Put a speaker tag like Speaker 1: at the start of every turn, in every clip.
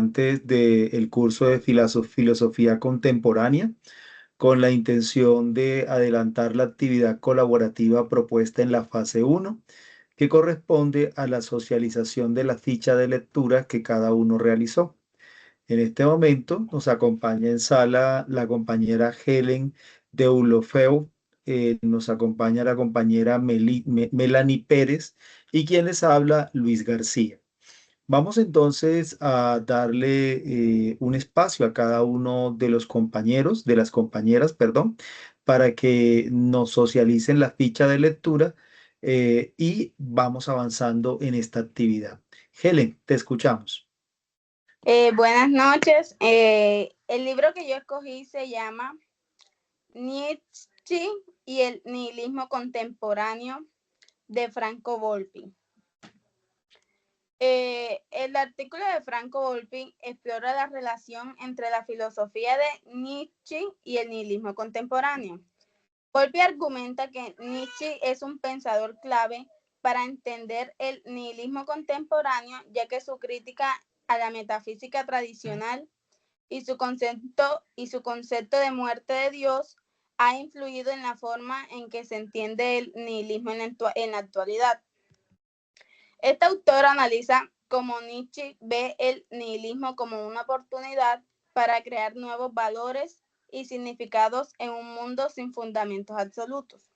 Speaker 1: estudiantes del curso de filosofía contemporánea con la intención de adelantar la actividad colaborativa propuesta en la fase uno, que corresponde a la socialización de la ficha de lectura que cada uno realizó. En este momento nos acompaña en sala la compañera Helen Deulofeu, nos acompaña la compañera Melanie Pérez y quien les habla, Luis García. Vamos entonces a darle un espacio a cada uno de los compañeros, de las compañeras, perdón, para que nos socialicen la ficha de lectura y vamos avanzando en esta actividad. Helen, te escuchamos.
Speaker 2: Buenas noches. El libro que yo escogí se llama Nietzsche y el nihilismo contemporáneo de Franco Volpi. El artículo de Franco Volpi explora la relación entre la filosofía de Nietzsche y el nihilismo contemporáneo. Volpi argumenta que Nietzsche es un pensador clave para entender el nihilismo contemporáneo, ya que su crítica a la metafísica tradicional y su concepto de muerte de Dios ha influido en la forma en que se entiende el nihilismo en la actualidad. Este autor analiza cómo Nietzsche ve el nihilismo como una oportunidad para crear nuevos valores y significados en un mundo sin fundamentos absolutos.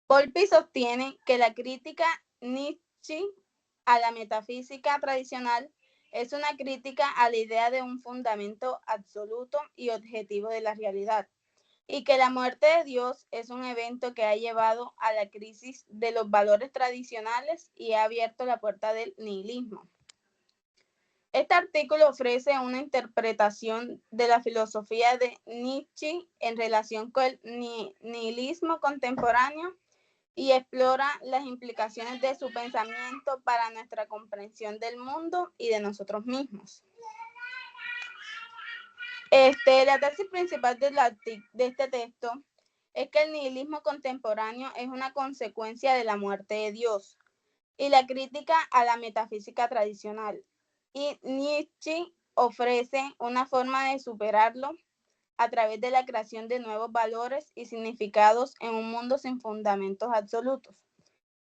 Speaker 2: Volpi sostiene que la crítica Nietzsche a la metafísica tradicional es una crítica a la idea de un fundamento absoluto y objetivo de la realidad, y que la muerte de Dios es un evento que ha llevado a la crisis de los valores tradicionales y ha abierto la puerta del nihilismo. Este artículo ofrece una interpretación de la filosofía de Nietzsche en relación con el nihilismo contemporáneo y explora las implicaciones de su pensamiento para nuestra comprensión del mundo y de nosotros mismos. La tesis principal de este texto es que el nihilismo contemporáneo es una consecuencia de la muerte de Dios y la crítica a la metafísica tradicional. Y Nietzsche ofrece una forma de superarlo a través de la creación de nuevos valores y significados en un mundo sin fundamentos absolutos.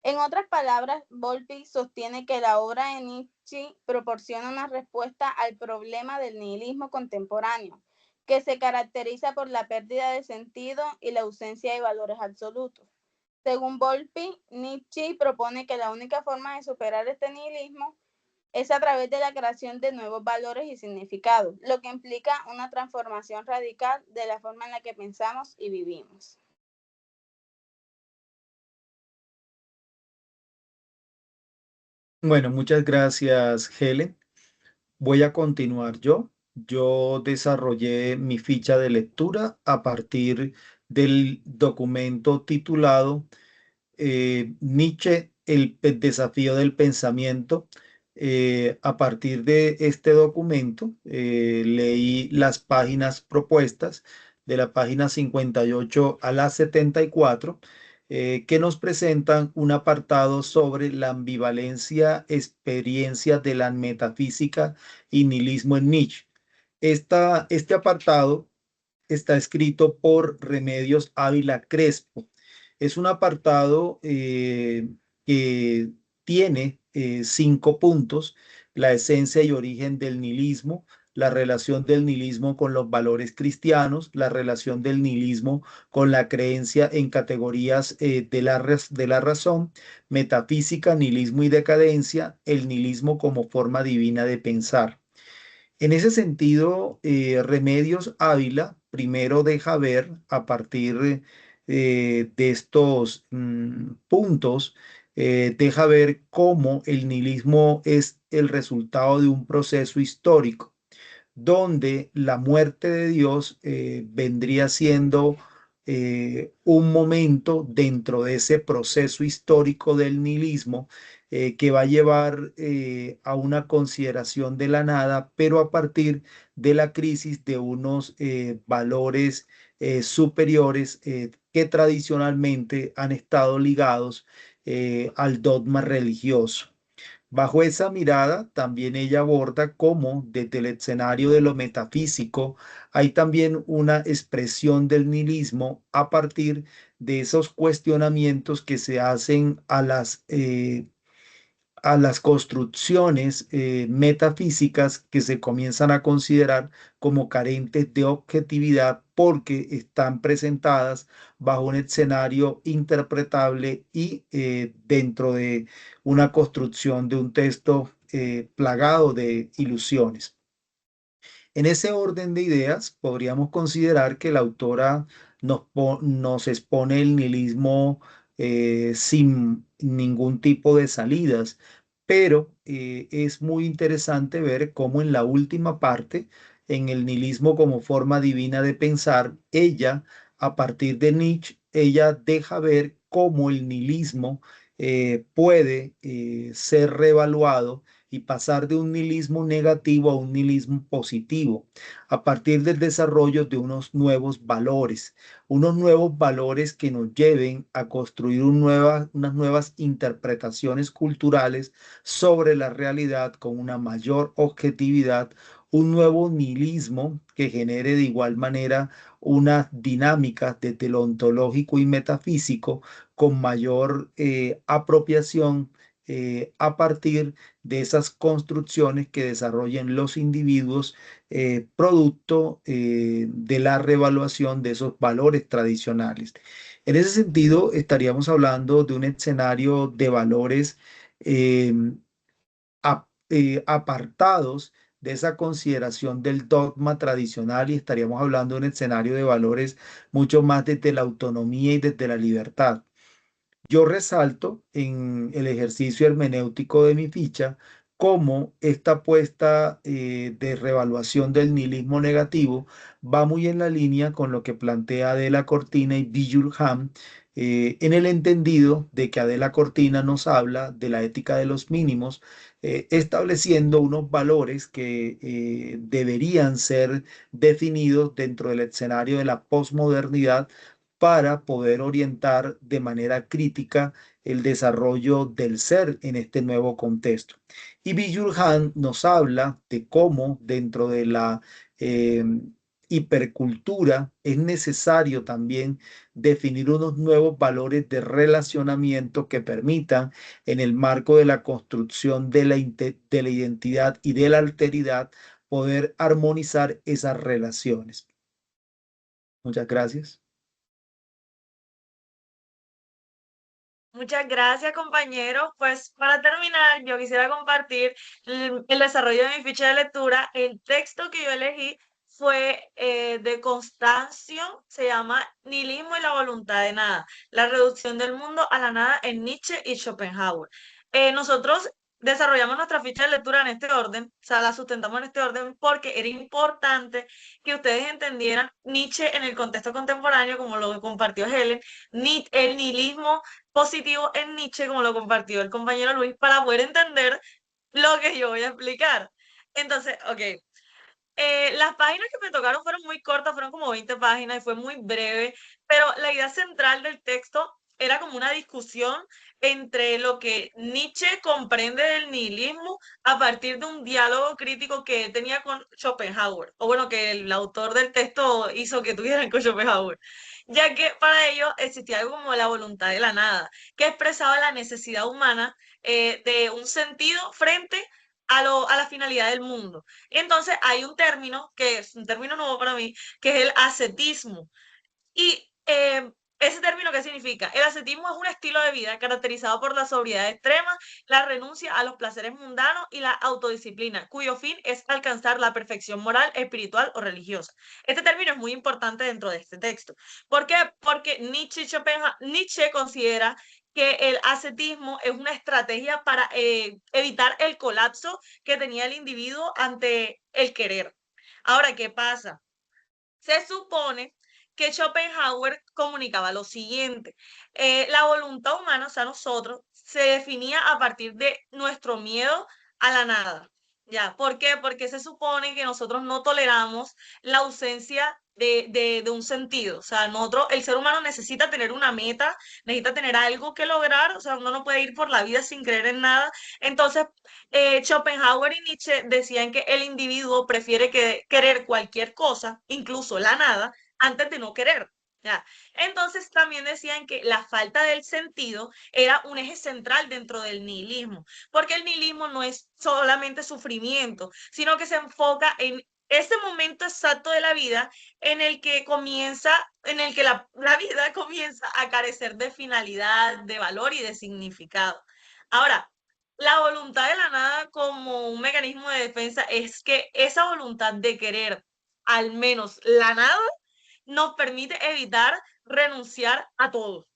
Speaker 2: En otras palabras, Volpi sostiene que la obra de Nietzsche proporciona una respuesta al problema del nihilismo contemporáneo, que se caracteriza por la pérdida de sentido y la ausencia de valores absolutos. Según Volpi, Nietzsche propone que la única forma de superar este nihilismo es a través de la creación de nuevos valores y significados, lo que implica una transformación radical de la forma en la que pensamos y vivimos.
Speaker 1: Bueno, muchas gracias, Helen. Voy a continuar yo. Yo desarrollé mi ficha de lectura a partir del documento titulado Nietzsche, el desafío del pensamiento. A partir de este documento, leí las páginas propuestas de la página 58 a la 74, que nos presentan un apartado sobre la ambivalencia, experiencia de la metafísica y nihilismo en Nietzsche. Este apartado está escrito por Remedios Ávila Crespo. Es un apartado que tiene 5 puntos: la esencia y origen del nihilismo, la relación del nihilismo con los valores cristianos, la relación del nihilismo con la creencia en categorías de la razón, metafísica, nihilismo y decadencia, el nihilismo como forma divina de pensar. En ese sentido, Remedios Ávila primero deja ver a partir de estos puntos, deja ver cómo el nihilismo es el resultado de un proceso histórico, donde la muerte de Dios vendría siendo un momento dentro de ese proceso histórico del nihilismo, que va a llevar a una consideración de la nada, pero a partir de la crisis de unos valores superiores que tradicionalmente han estado ligados al dogma religioso. Bajo esa mirada, también ella aborda cómo desde el escenario de lo metafísico hay también una expresión del nihilismo a partir de esos cuestionamientos que se hacen a las construcciones metafísicas que se comienzan a considerar como carentes de objetividad porque están presentadas bajo un escenario interpretable y dentro de una construcción de un texto plagado de ilusiones. En ese orden de ideas, podríamos considerar que la autora nos expone el nihilismo sin ningún tipo de salidas, pero es muy interesante ver cómo en la última parte, en el nihilismo como forma divina de pensar, ella, a partir de Nietzsche, ella deja ver cómo el nihilismo puede ser reevaluado y pasar de un nihilismo negativo a un nihilismo positivo, a partir del desarrollo de unos nuevos valores que nos lleven a construir unas nuevas interpretaciones culturales sobre la realidad con una mayor objetividad, un nuevo nihilismo que genere de igual manera unas dinámicas desde lo ontológico y metafísico con mayor apropiación a partir de esas construcciones que desarrollen los individuos producto de la revaluación de esos valores tradicionales. En ese sentido, estaríamos hablando de un escenario de valores eh, apartados de esa consideración del dogma tradicional y estaríamos hablando de un escenario de valores mucho más desde la autonomía y desde la libertad. Yo resalto en el ejercicio hermenéutico de mi ficha cómo esta apuesta de revaluación del nihilismo negativo va muy en la línea con lo que plantea Adela Cortina y Bijul-Ham, en el entendido de que Adela Cortina nos habla de la ética de los mínimos, estableciendo unos valores que deberían ser definidos dentro del escenario de la posmodernidad para poder orientar de manera crítica el desarrollo del ser en este nuevo contexto. Y Byung-Han nos habla de cómo dentro de la eh, hipercultura es necesario también definir unos nuevos valores de relacionamiento que permitan, en el marco de la construcción de la identidad y de la alteridad, poder armonizar esas relaciones. Muchas gracias.
Speaker 3: Muchas gracias, compañero. Pues para terminar, yo quisiera compartir el desarrollo de mi ficha de lectura. El texto que yo elegí fue de Constancio, se llama Nihilismo y la voluntad de nada, la reducción del mundo a la nada en Nietzsche y Schopenhauer. Nosotros desarrollamos nuestra ficha de lectura en este orden, o sea, la sustentamos en este orden porque era importante que ustedes entendieran Nietzsche en el contexto contemporáneo, como lo compartió Helen, el nihilismo positivo en Nietzsche, como lo compartió el compañero Luis, para poder entender lo que yo voy a explicar. Entonces, ok, las páginas que me tocaron fueron muy cortas, fueron como 20 páginas y fue muy breve, pero la idea central del texto era como una discusión entre lo que Nietzsche comprende del nihilismo a partir de un diálogo crítico que él tenía con Schopenhauer, o bueno, que el autor del texto hizo que tuvieran con Schopenhauer, ya que para ello existía algo como la voluntad de la nada, que expresaba la necesidad humana de un sentido frente a la finalidad del mundo. Entonces hay un término que es un término nuevo para mí, que es el ascetismo. Y ese término, ¿qué significa? El ascetismo es un estilo de vida caracterizado por la sobriedad extrema, la renuncia a los placeres mundanos y la autodisciplina, cuyo fin es alcanzar la perfección moral, espiritual o religiosa. Este término es muy importante dentro de este texto. ¿Por qué? Porque Nietzsche considera que el ascetismo es una estrategia para evitar el colapso que tenía el individuo ante el querer. Ahora, ¿qué pasa? Se supone que Schopenhauer comunicaba lo siguiente: la voluntad humana, o sea, nosotros, se definía a partir de nuestro miedo a la nada. Ya, ¿por qué? Porque se supone que nosotros no toleramos la ausencia de un sentido. O sea, nosotros, el ser humano necesita tener una meta, necesita tener algo que lograr, o sea, uno no puede ir por la vida sin creer en nada. Entonces, Schopenhauer y Nietzsche decían que el individuo prefiere querer cualquier cosa, incluso la nada, antes de no querer. ¿Ya? Entonces, también decían que la falta del sentido era un eje central dentro del nihilismo, porque el nihilismo no es solamente sufrimiento, sino que se enfoca en ese momento exacto de la vida en el que la vida comienza a carecer de finalidad, de valor y de significado. Ahora, la voluntad de la nada como un mecanismo de defensa es que esa voluntad de querer al menos la nada nos permite evitar renunciar a todo.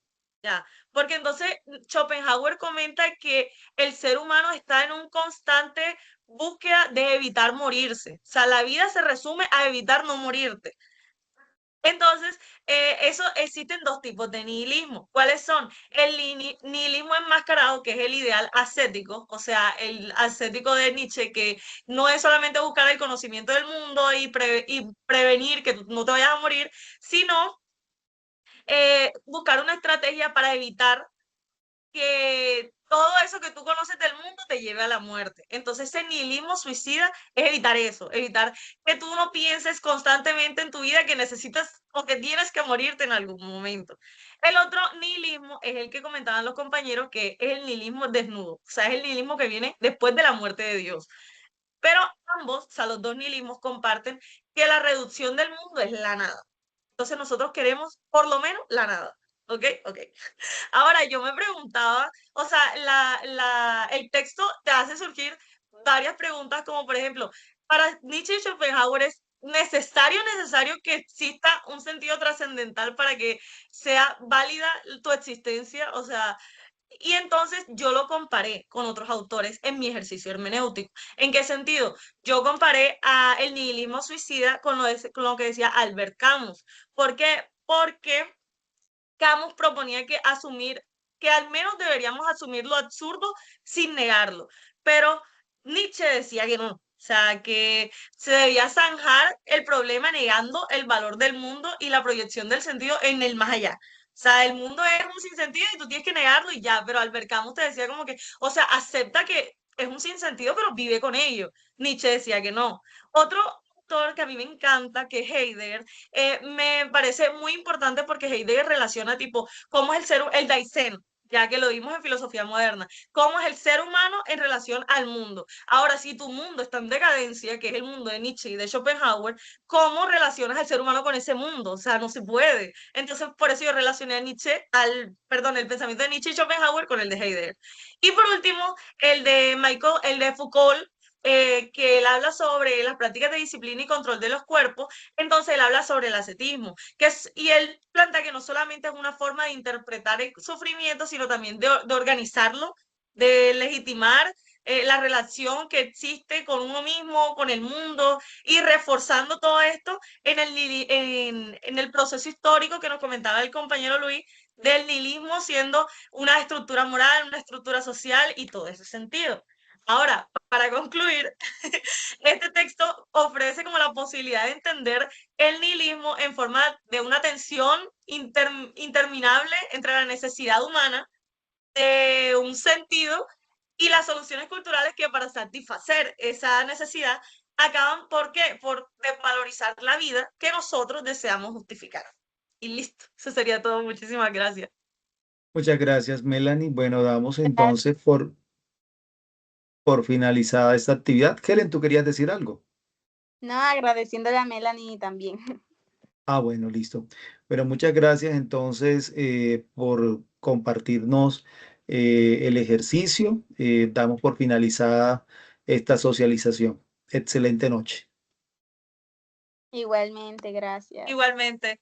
Speaker 3: Ya, porque entonces Schopenhauer comenta que el ser humano está en un constante búsqueda de evitar morirse. O sea, la vida se resume a evitar no morirte. Entonces, eso existen dos tipos de nihilismo. ¿Cuáles son? El nihilismo enmascarado, que es el ideal ascético, o sea, el ascético de Nietzsche, que no es solamente buscar el conocimiento del mundo y prevenir que no te vayas a morir, sino buscar una estrategia para evitar que todo eso que tú conoces del mundo te lleve a la muerte. Entonces, el nihilismo suicida es evitar eso, evitar que tú no pienses constantemente en tu vida que necesitas o que tienes que morirte en algún momento. El otro nihilismo es el que comentaban los compañeros, que es el nihilismo desnudo, o sea, es el nihilismo que viene después de la muerte de Dios. Pero ambos, o sea, los dos nihilismos comparten que la reducción del mundo es la nada. Entonces nosotros queremos por lo menos la nada. ¿Ok? Ok. Ahora, yo me preguntaba, o sea, el texto te hace surgir varias preguntas, como por ejemplo, para Nietzsche y Schopenhauer es necesario que exista un sentido trascendental para que sea válida tu existencia, o sea, y entonces yo lo comparé con otros autores en mi ejercicio hermenéutico. ¿En qué sentido? Yo comparé a el nihilismo suicida con lo que decía Albert Camus. ¿Por qué? Porque Camus proponía que al menos deberíamos asumir lo absurdo sin negarlo. Pero Nietzsche decía que no. O sea, que se debía zanjar el problema negando el valor del mundo y la proyección del sentido en el más allá. O sea, el mundo es un sinsentido y tú tienes que negarlo y ya, pero Albert Camus te decía como que, o sea, acepta que es un sinsentido, pero vive con ello. Nietzsche decía que no. Otro autor que a mí me encanta, que es Heidegger, me parece muy importante porque Heidegger relaciona tipo cómo es el Dasein, ya que lo vimos en filosofía moderna, cómo es el ser humano en relación al mundo. Ahora, si tu mundo está en decadencia, que es el mundo de Nietzsche y de Schopenhauer, ¿cómo relacionas al ser humano con ese mundo? O sea, no se puede. Entonces, por eso yo relacioné a el pensamiento de Nietzsche y Schopenhauer con el de Heidegger. Y por último, el de Foucault, que él habla sobre las prácticas de disciplina y control de los cuerpos, entonces él habla sobre el ascetismo, y él plantea que no solamente es una forma de interpretar el sufrimiento, sino también de organizarlo, de legitimar la relación que existe con uno mismo, con el mundo, y reforzando todo esto en el proceso histórico que nos comentaba el compañero Luis, del nihilismo siendo una estructura moral, una estructura social y todo ese sentido. Ahora, para concluir, este texto ofrece como la posibilidad de entender el nihilismo en forma de una tensión interminable entre la necesidad humana de un sentido y las soluciones culturales que para satisfacer esa necesidad acaban por desvalorizar la vida que nosotros deseamos justificar. Y listo, eso sería todo. Muchísimas gracias.
Speaker 1: Muchas gracias, Melanie. Bueno, damos entonces por finalizada esta actividad. Helen, ¿tú querías decir algo?
Speaker 2: No, agradeciéndole a Melanie también.
Speaker 1: Ah, bueno, listo. Bueno, muchas gracias entonces por compartirnos el ejercicio. Damos por finalizada esta socialización. Excelente noche.
Speaker 2: Igualmente, gracias.
Speaker 3: Igualmente.